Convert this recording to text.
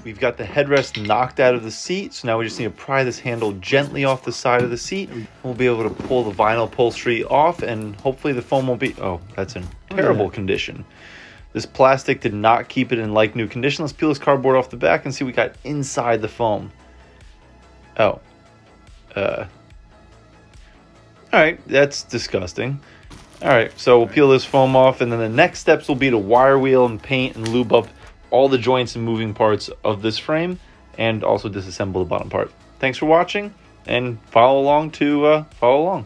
We've got the headrest knocked out of the seat, so now we just need to pry this handle gently off the side of the seat. We'll be able to pull the vinyl upholstery off, and hopefully the foam won't be... Oh, that's in terrible condition. This plastic did not keep it in like new condition. Let's peel this cardboard off the back and see what we got inside the foam. Oh. Alright, that's disgusting. Alright, so we'll peel this foam off, and then the next steps will be to wire wheel and paint and lube up all the joints and moving parts of this frame, and also disassemble the bottom part. Thanks for watching, and follow along.